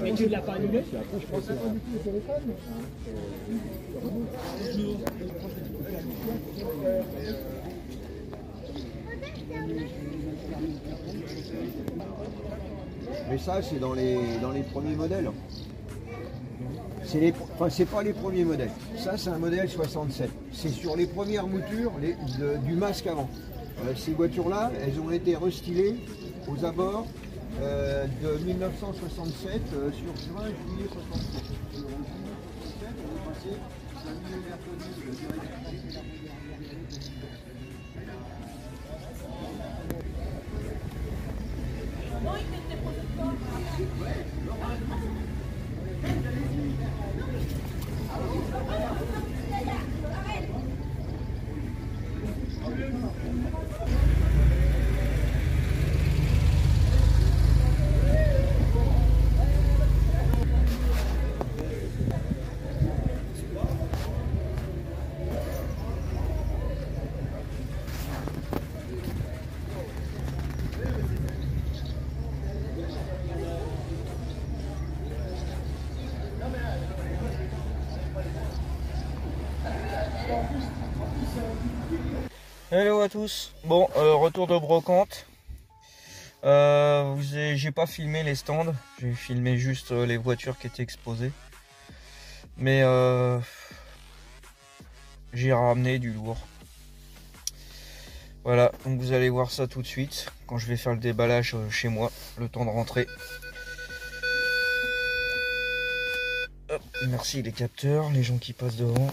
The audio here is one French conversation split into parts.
Mais tu ne l'as pas annulé? Mais ça, c'est dans les premiers modèles. C'est pas les premiers modèles. Ça, c'est un modèle 67. C'est sur les premières moutures du masque avant. Ces voitures-là, elles ont été restylées aux abords de 1967 sur juin et juillet 67. On est passé d'un millionnaire connu Hello à tous. Bon, retour de brocante. J'ai pas filmé les stands, j'ai filmé juste les voitures qui étaient exposées. Mais j'ai ramené du lourd. Voilà, donc vous allez voir ça tout de suite quand je vais faire le déballage chez moi, le temps de rentrer. Hop, merci les capteurs, les gens qui passent devant.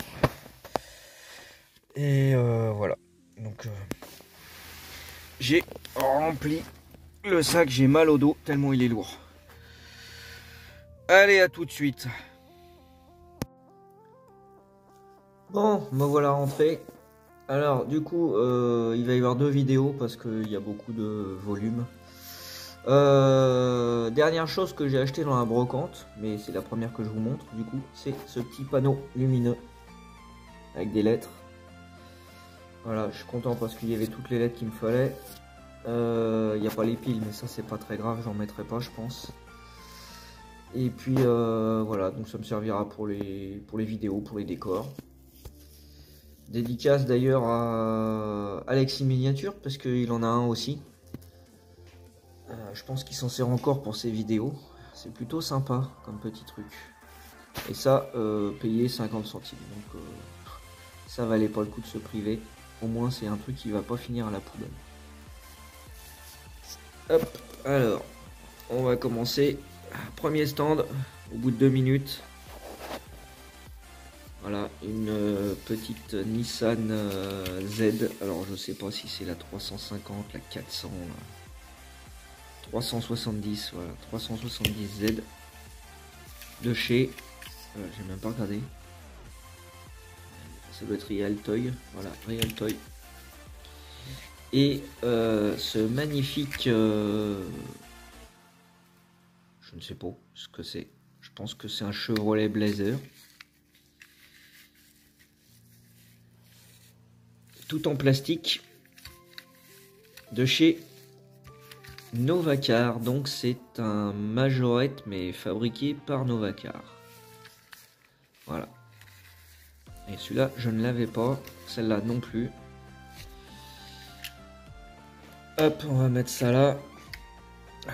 Et voilà. Donc j'ai rempli le sac, j'ai mal au dos tellement il est lourd. Allez, à tout de suite. Bon, me voilà rentré. Alors du coup il va y avoir deux vidéos parce qu'il y a beaucoup de volume. Dernière chose que j'ai acheté dans la brocante, mais c'est la première que je vous montre du coup, c'est ce petit panneau lumineux avec des lettres. Voilà, je suis content parce qu'il y avait toutes les lettres qu'il me fallait. Il n'y a pas les piles, mais ça c'est pas très grave, j'en mettrai pas je pense. Et puis voilà, donc ça me servira pour les vidéos, pour les décors. Dédicace d'ailleurs à Alexis Miniature parce qu'il en a un aussi. Je pense qu'il s'en sert encore pour ses vidéos. C'est plutôt sympa comme petit truc. Et ça, payer 50 centimes. Donc ça valait pas le coup de se priver. Au moins c'est un truc qui va pas finir à la poubelle. Hop, alors on va commencer. Premier stand au bout de 2 minutes. Voilà, une petite Nissan Z. Alors je sais pas si c'est la 350, la 400, la 370, voilà, 370 Z de chez, j'ai même pas regardé. Ça doit être Real Toy, voilà, Real Toy. Et ce magnifique, je ne sais pas ce que c'est. Je pense que c'est un Chevrolet Blazer. Tout en plastique. De chez Novacar. Donc c'est un majorette mais fabriqué par Novacar. Voilà. Et celui-là je ne l'avais pas. Celle-là non plus. Hop, on va mettre ça là.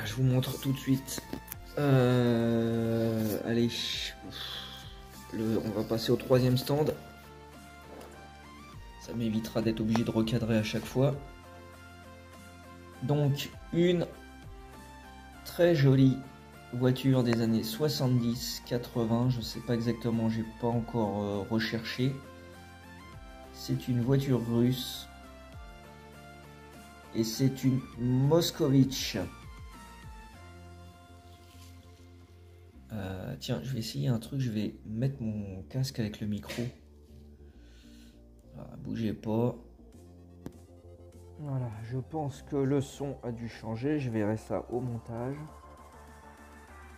Je vous montre tout de suite. Allez, on va passer au troisième stand. Ça m'évitera d'être obligé de recadrer à chaque fois. Donc, une très jolie voiture des années 70-80. Je sais pas exactement, j'ai pas encore recherché. C'est une voiture russe. Et c'est une Moskvitch. Tiens, je vais essayer un truc. Je vais mettre mon casque avec le micro. Bougez pas. Voilà, je pense que le son a dû changer. Je verrai ça au montage.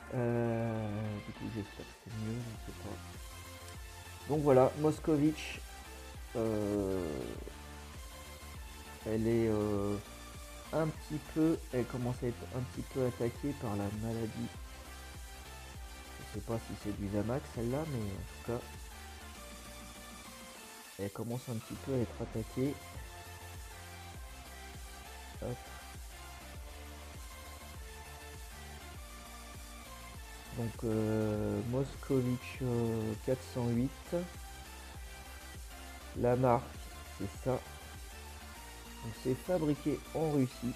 Du coup, j'espère que c'est mieux. Je sais pas. Donc voilà, Moskvitch. Elle est un petit peu. Elle commence à être un petit peu attaquée par la maladie. Je sais pas si c'est du Zamax celle-là, mais en tout cas, elle commence un petit peu à être attaquée. Hop. Donc Moskvitch 408. La marque, c'est ça. Donc c'est fabriqué en Russie.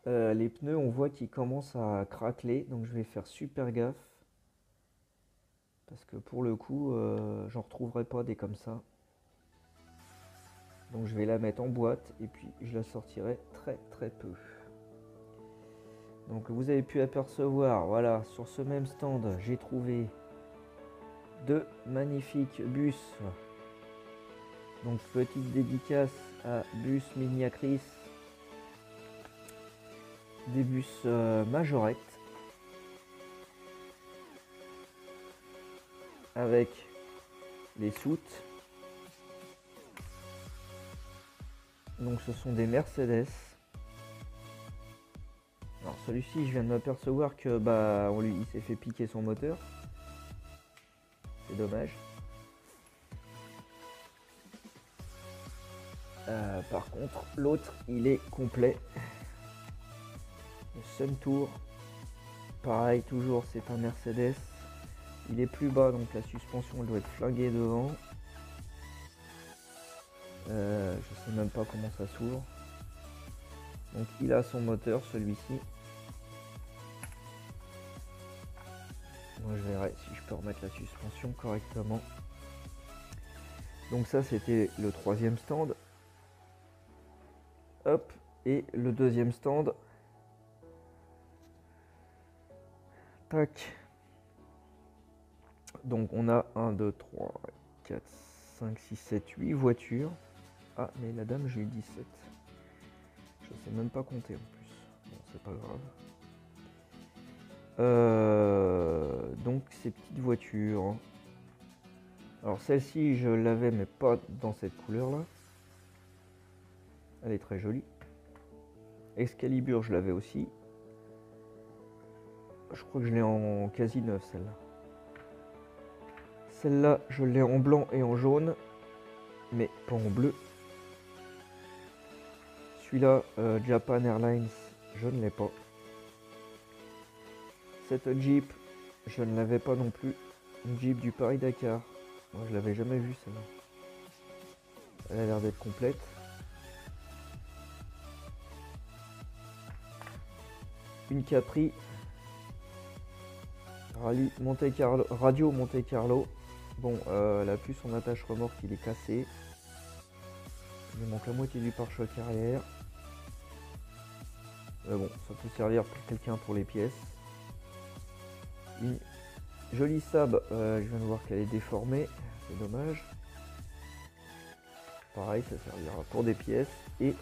Les pneus, on voit qu'ils commencent à craqueler, donc je vais faire super gaffe. Parce que pour le coup, j'en retrouverai pas des comme ça. Donc je vais la mettre en boîte et puis je la sortirai très très peu. Donc vous avez pu apercevoir, voilà, sur ce même stand, j'ai trouvé deux magnifiques bus. Donc petite dédicace à Bus Miniacris. Des bus Majorette avec les soutes. Donc ce sont des Mercedes. Alors celui-ci, je viens de m'apercevoir que il s'est fait piquer son moteur. C'est dommage. Par contre, l'autre, il est complet. Le Suntour, pareil, toujours, c'est un Mercedes. Il est plus bas, donc la suspension elle doit être flinguée devant. Je sais même pas comment ça s'ouvre. Donc il a son moteur, celui-ci. Moi je verrai si je peux remettre la suspension correctement. Donc ça c'était le troisième stand. Hop, et le deuxième stand. Tac. Donc on a 1, 2, 3, 4, 5, 6, 7, 8 voitures. Ah mais la dame j'ai eu 17. Je sais même pas compter en plus. Bon c'est pas grave. Donc ces petites voitures. Alors celle-ci je l'avais mais pas dans cette couleur là. Elle est très jolie. Excalibur je l'avais aussi. Je crois que je l'ai en quasi neuf celle-là. Celle-là, je l'ai en blanc et en jaune, mais pas en bleu. Celui-là, Japan Airlines, je ne l'ai pas. Cette Jeep, je ne l'avais pas non plus. Une Jeep du Paris-Dakar. Moi, je l'avais jamais vue celle-là. Elle a l'air d'être complète. Une Capri. Radio Monte Carlo. Bon, la puce en attache remorque, il est cassé. Il manque la moitié du pare-choc arrière. Bon, ça peut servir pour quelqu'un pour les pièces. Une jolie Saab, je viens de voir qu'elle est déformée, c'est dommage. Pareil, ça servira pour des pièces. Et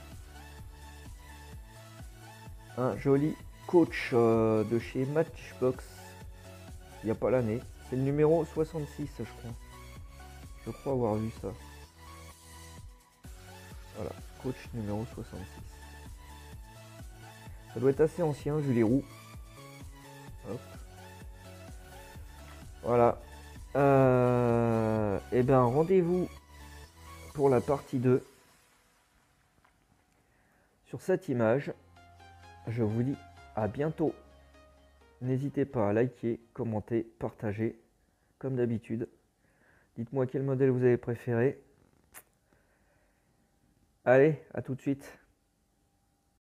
un joli coach de chez Matchbox. Il n'y a pas l'année. C'est le numéro 66, je crois. Je crois avoir vu ça. Voilà, coach numéro 66. Ça doit être assez ancien vu les roues. Hop. Voilà. Et bien, rendez-vous pour la partie 2. Sur cette image, je vous dis à bientôt. N'hésitez pas à liker, commenter, partager, comme d'habitude. Dites-moi quel modèle vous avez préféré. Allez, à tout de suite.